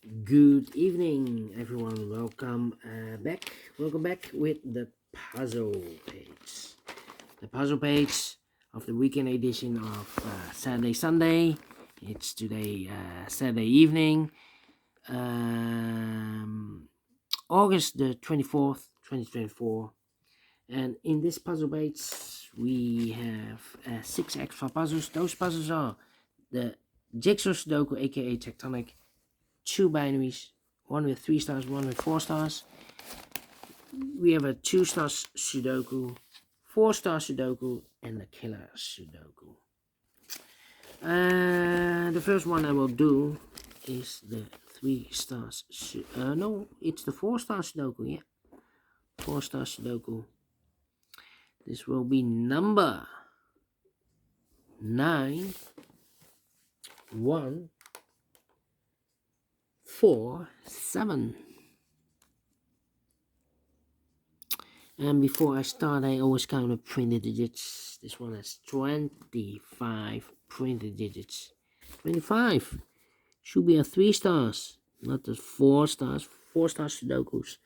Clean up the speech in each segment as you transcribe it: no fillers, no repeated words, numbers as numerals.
Good evening, everyone. Welcome back. Welcome back with the puzzle page. The puzzle page of the weekend edition of Saturday Sunday. It's today Saturday evening, um, August the 24th, 2024. And in this puzzle page, we have six extra puzzles. Those puzzles are the Jigsaw Sudoku, aka Tectonic, two binaries, one with 3 stars, one with 4 stars. We have a 2-star Sudoku, 4-star Sudoku, and a killer Sudoku. The first one I will do is the 3 stars. No, it's the 4-star Sudoku. Yeah, 4-star Sudoku. This will be number 9, 1, 4, 7. And before I start, I always count the printed digits. This one has 25 printed digits. 25 should be a 3 stars, not the 4 stars. 4-star Sudokus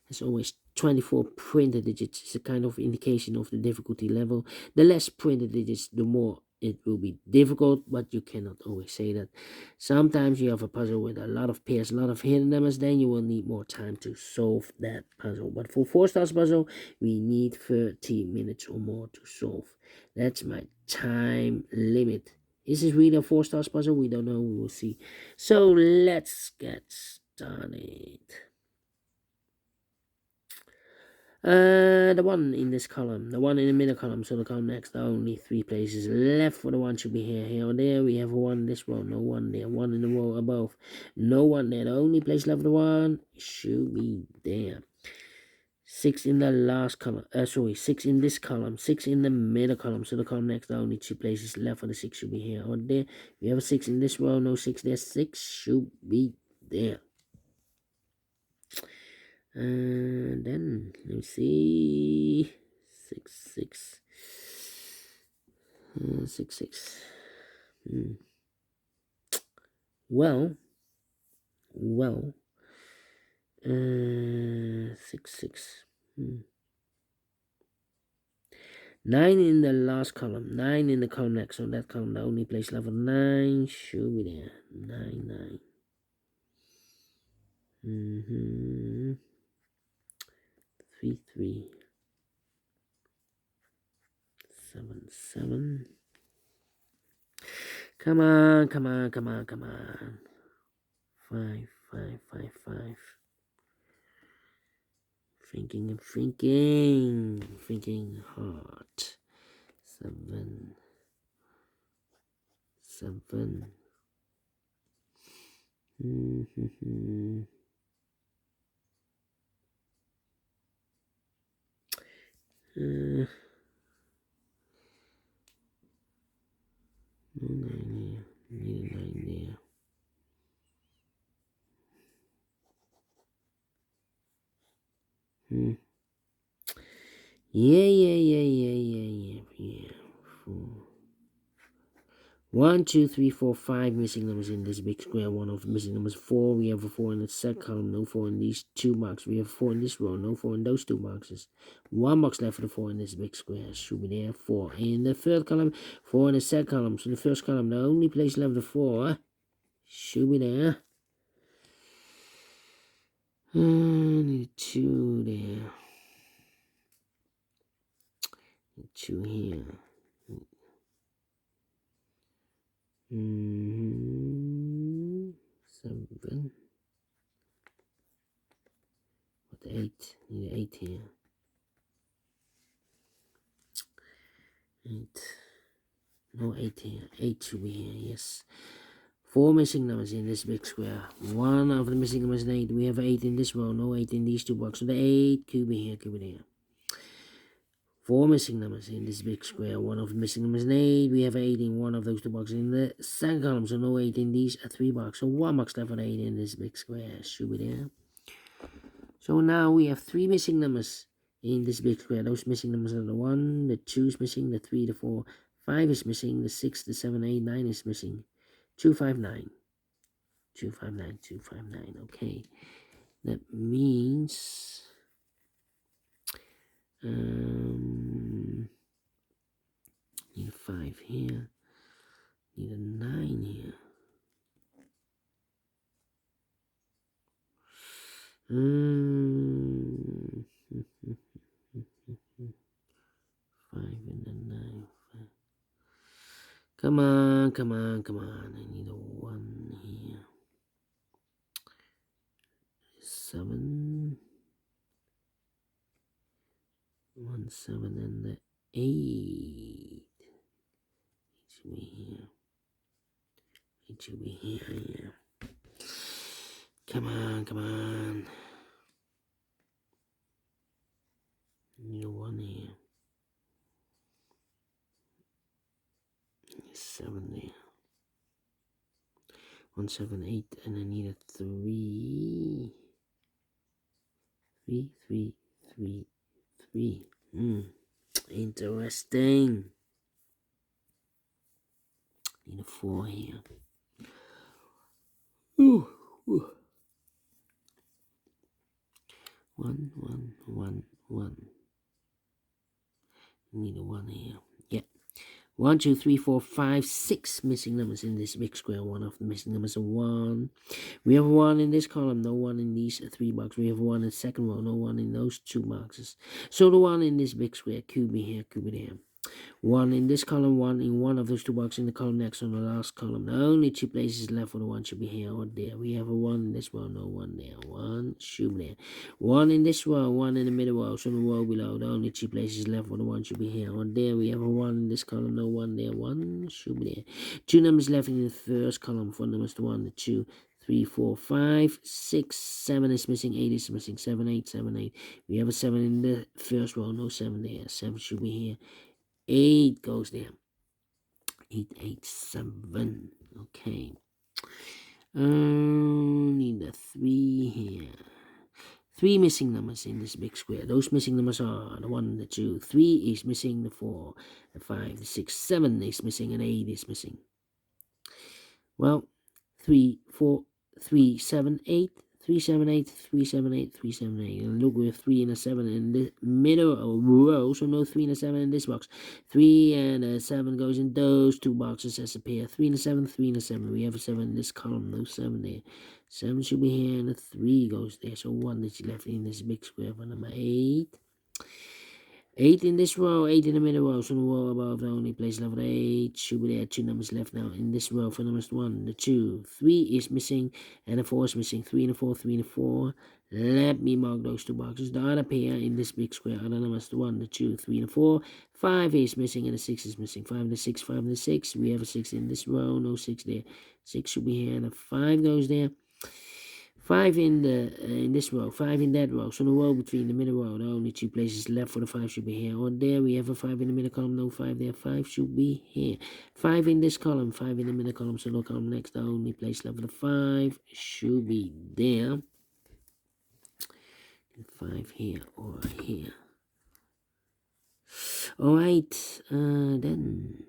has always 24 printed digits. It's a kind of indication of the difficulty level. The less printed digits, the more it will be difficult, but you cannot always say that. Sometimes you have a puzzle with a lot of pairs, a lot of hidden numbers, then you will need more time to solve that puzzle. But for 4 stars puzzle, we need 30 minutes or more to solve. That's my time limit. Is this really a 4 stars puzzle? We don't know. We will see. So let's get started. The one in this column, the one in the middle column, so the column next, there are only 3 places left for the one should be here or there. We have one in this row, no one there, one in the row above, no one there. The only place left for the one should be there. 6 in the last column, 6 in this column, 6 in the middle column, so the column next, there are only 2 places left for the 6 should be here or there. We have a 6 in this row, no 6 there, 6 should be there. And then let me see, 6 6 6 6. Well, 6 6. 9 in the last column, 9 in the column next, so that column, the only place left for 9 should be there. 9 9. 3 3 7 7. Come on. 5 5 5 5. Thinking hard. 7 7. No 9 here. Need a 9 there. Yeah. 4. 1, 2, 3, 4, 5 missing numbers in this big square. One of the missing numbers 4. We have a 4 in the second column, no 4 in these 2 boxes. We have 4 in this row, no 4 in those 2 boxes. 1 box left for the 4 in this big square. Should be there. 4 in the third column, 4 in the second column. So the first column, the only place left for the 4 should be there. Need 2 there. Need 2 here. 7. What, 8? Need 8 here. 8. No 8 here. 8 should be here, yes. 4 missing numbers in this big square. One of the missing numbers is 8. We have 8 in this row, no 8 in these 2 boxes. So the 8 could be here, could be there. 4 missing numbers in this big square. One of the missing numbers is 8. We have 8 in one of those 2 boxes in the second column, so no 8 in these 3 boxes. So 1 box left for 8 in this big square. Should be there. So now we have 3 missing numbers in this big square. Those missing numbers are the 1, the 2 is missing, the 3, the 4, 5 is missing, the 6, the 7, 8, 9 is missing. 2, 5, 9. 259, 259. Okay, that means need a 5 here, need a 9 here. 5 and a 9. Come on, come on, come on. I need a 1 here. 7. 1, 7, and the 8. It should be here. It should be here, yeah. Come on, come on. I need a 1 here. 7 there. 1, 7, 8, and I need a 3. 3, 3, 3, 3. Interesting. Need a 4 here. Ooh. 1, 1, 1, 1. Need a 1 here. Yeah. 1, 2, 3, 4, 5, 6 missing numbers in this big square. One of the missing numbers is 1. We have 1 in this column, no 1 in these 3 boxes. We have 1 in the second row, no 1 in those 2 boxes. So the 1 in this big square, could be here, could be there. 1 in this column, 1 in one of those 2 boxes in the column next on the last column. The only 2 places left for the 1 should be here or there. We have a 1 in this row, no 1 there. 1 should be there. 1 in this row, 1 in the middle row, so the row below. The only 2 places left for the 1 should be here or there. We have a 1 in this column, no 1 there. 1 should be there. 2 numbers left in the first column. 4 numbers to 1, the 2. 3, 4, 5, 6, 7 is missing, 8 is missing, 7, 8, 7, 8. We have a 7 in the first row, no 7 there. 7 should be here. 8 goes there. 8, 8, 7. Okay. Need a 3 here. 3 missing numbers in this big square. Those missing numbers are the 1 and the 2. 3 is missing, the 4, the 5, the 6, 7 is missing, and 8 is missing. Well, 3, 4, 3, 7, 8, 3, 7, 8, 3, 7, 8, 3, 7, 8. And look, we have 3 and a 7 in the middle row, so no 3 and a 7 in this box. 3 and a 7 goes in those 2 boxes as a pair. 3 and a 7, 3 and a 7. We have a 7 in this column, no 7 there. 7 should be here, and a 3 goes there. So 1 is left in this big square for number 8. 8 in this row, 8 in the middle row, so the row above the only place left 8 should be there. 2 numbers left now in this row for numbers 1, the 2, 3 is missing, and the 4 is missing. 3 and the 4, 3 and the 4. Let me mark those 2 boxes. The other pair in this big square are the numbers 1, the 2, 3 and the 4. 5 is missing, and the 6 is missing. 5 and the 6, 5 and the 6. We have a 6 in this row, no 6 there. 6 should be here, and the 5 goes there. 5 in this row, 5 in that row. So the row between the middle row, the only 2 places left for the 5 should be here or there. We have a 5 in the middle column, no 5 there. 5 should be here. 5 in this column, 5 in the middle column, so no column next. The only place left for the 5 should be there. 5 here or here. Alright, then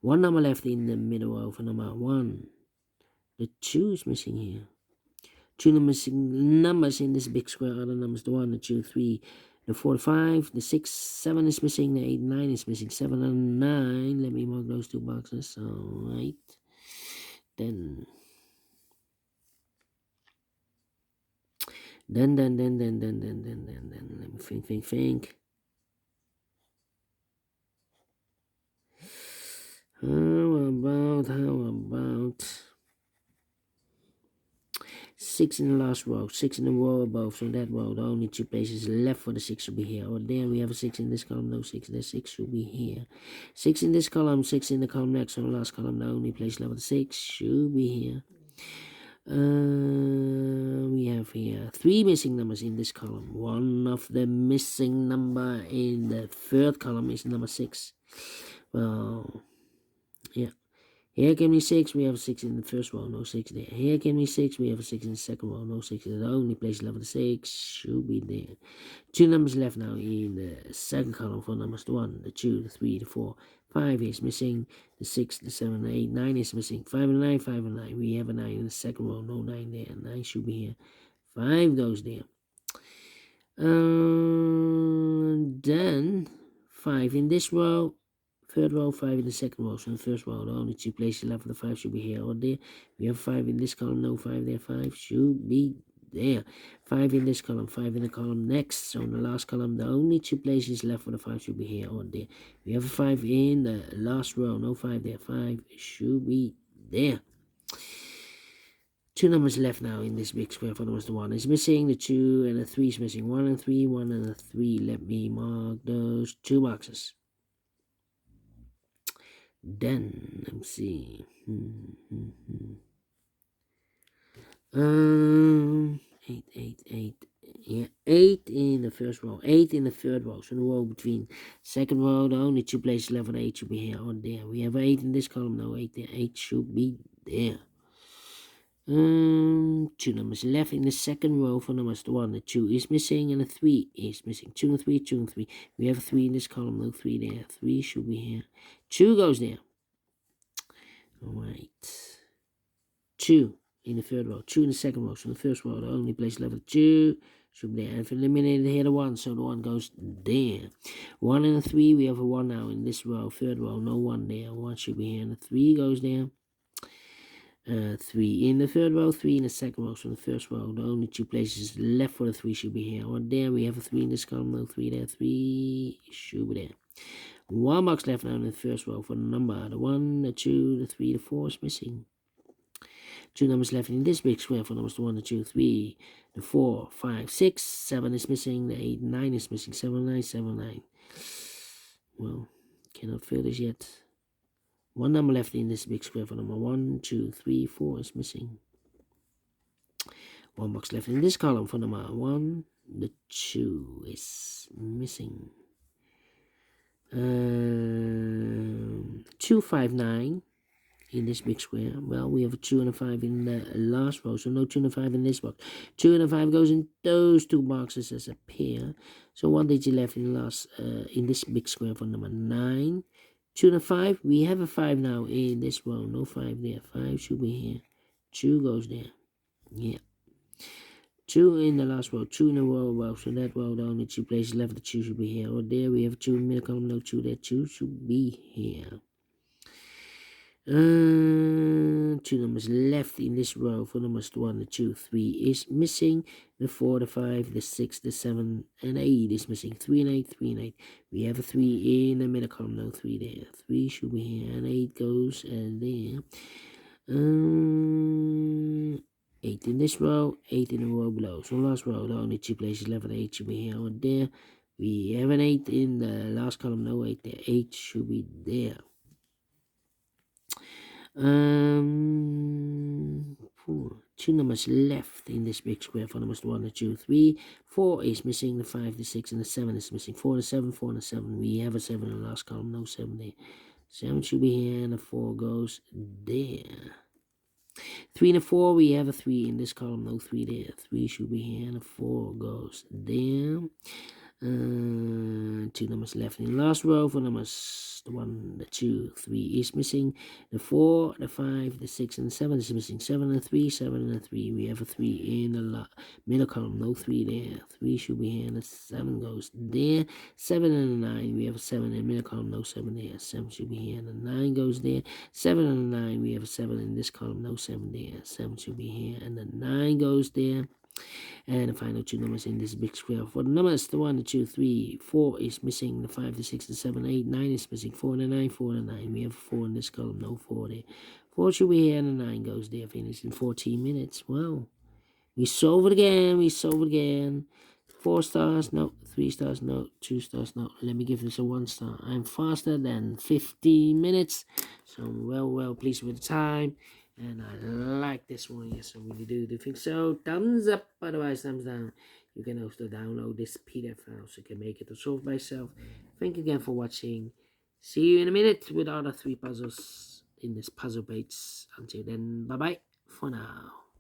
1 number left in the middle row for number 1. The 2 is missing here. 2 numbers in this big square are the numbers, the 1, the 2, 3, the 4, the 5, the 6, 7 is missing, the 8, 9 is missing. 7 and 9, let me mark those 2 boxes. Alright, then let me think. How about 6 in the last row, 6 in the row above, so that row, the only 2 places left for the 6 should be here or there. We have a 6 in this column, no 6 there. 6 should be here. 6 in this column, 6 in the column next, so the last column, the only place left for the 6 should be here. We have here 3 missing numbers in this column. One of the missing number in the third column is number 6. Well, yeah. Here can be 6, we have a 6 in the first row, no 6 there. Here can be 6, we have a 6 in the second row, no 6 there. The only place left for the 6 should be there. 2 numbers left now in the second column for numbers 1, the 2, the 3, the 4, 5 is missing. The 6, the 7, the 8, 9 is missing. 5 and 9, 5 and 9. We have a 9 in the second row. No 9 there. 9 should be here. 5 goes there. Then 5 in this row. Third row, 5 in the second row. So in the first row, the only 2 places left for the 5 should be here or there. We have 5 in this column. No 5 there. 5 should be there. 5 in this column, 5 in the column next. So in the last column, the only 2 places left for the 5 should be here or there. We have a 5 in the last row. No 5 there. 5 should be there. 2 numbers left now in this big square. For numbers, the 1 is missing. The 2 and the 3 is missing. 1 and 3, 1 and 3. Let me mark those 2 boxes. Then, let me see. 8, 8, 8. Yeah, 8 in the first row, 8 in the third row. So the row between second row, the only 2 places left for the 8 should be here or there. We have 8 in this column, no 8 there. 8 should be there. 2 numbers left in the second row. For numbers, the 1, the 2 is missing, and the 3 is missing. 2 and 3, 2 and 3. We have a 3 in this column, no 3 there. 3 should be here. 2 goes there. Alright. 2 in the third row, 2 in the second row. So in the first row, the only place left for 2 should be there. And if eliminated here, the 1, so the 1 goes there. 1 and the 3, we have a 1 now in this row. Third row, no 1 there. 1 should be here, and the 3 goes there. 3 in the third row, 3 in the second row. So in the first row, the only 2 places left for the 3 should be here or there. We have a 3 in this column, no 3 there. 3 should be there. 1 box left now in the first row for the number. The 1, the 2, the 3, the 4 is missing. 2 numbers left in this big square for numbers, the 1, the 2, 3, the 4, 5, 6, 7 is missing. The 8, 9 is missing. 7, 9, 7, 9. Well, cannot fill this yet. 1 number left in this big square for number 1, 2, 3, 4 is missing. 1 box left in this column for number 1, the 2 is missing. 2, 5, 9 in this big square. Well, we have a 2 and a 5 in the last row, so no 2 and a 5 in this box. 2 and a 5 goes in those 2 boxes as a pair. So 1 digit left in the last in this big square for number 9. 2 and a 5. We have a 5 now in this row. No 5 there. 5 should be here. 2 goes there. Yeah. 2 in the last row. 2 in the row. So that row, the only 2 places left. The 2 should be here or there. We have 2 in the middle column. No 2 there. 2 should be here. 2 numbers left in this row. For numbers 1, the 2, 3 is missing. The 4, the 5, the 6, the 7, and 8 is missing. 3 and 8, 3 and 8. We have a 3 in the middle column. No 3 there. 3 should be here, and 8 goes there. 8 in this row, 8 in the row below. So last row, the only 2 places left for the 8 should be here or there. We have an 8 in the last column. No 8 there. 8 should be there. 2 numbers left in this big square for numbers 1, the 2, 3. 4 is missing. The 5, the 6, and the 7 is missing. 4 and 7, 4 and 7. We have a 7 in the last column. No 7 there. 7 should be here, and the 4 goes there. 3 and a 4, we have a 3 in this column. No 3 there. 3 should be here, and the 4 goes there. 2 numbers left in the last row for numbers, the 1, the 2, 3 is missing. The 4, the 5, the 6, and the 7 is missing. 7 and 3, 7 and 3. We have a 3 in the middle column. No 3 there. 3 should be here, and the 7 goes there. 7 and 9. We have a 7 in the middle column. No 7 there. 7 should be here, and the 9 goes there. 7 and 9. We have a 7 in this column. No 7 there. 7 should be here, and the 9 goes there. And the final 2 numbers in this big square. For the numbers, the 1, the 2, 3, 4 is missing. The 5, the 6, the 7, 8, 9 is missing. 4 and 9, 4 and 9. We have 4 in this column. No 4 there. 4 should be here, and the 9 goes there. Finished in 14 minutes. Well, we solve it again. We solve it again. 4 stars. No. 3 stars. No. 2 stars. No. Let me give this a 1 star. I'm faster than 15 minutes. So I'm well pleased with the time. And I like this one. Yes, I really do think so. Thumbs up. Otherwise, thumbs down. You can also download this PDF file so you can make it to solve by yourself. Thank you again for watching. See you in a minute with other 3 puzzles in this puzzle page. Until then, bye-bye for now.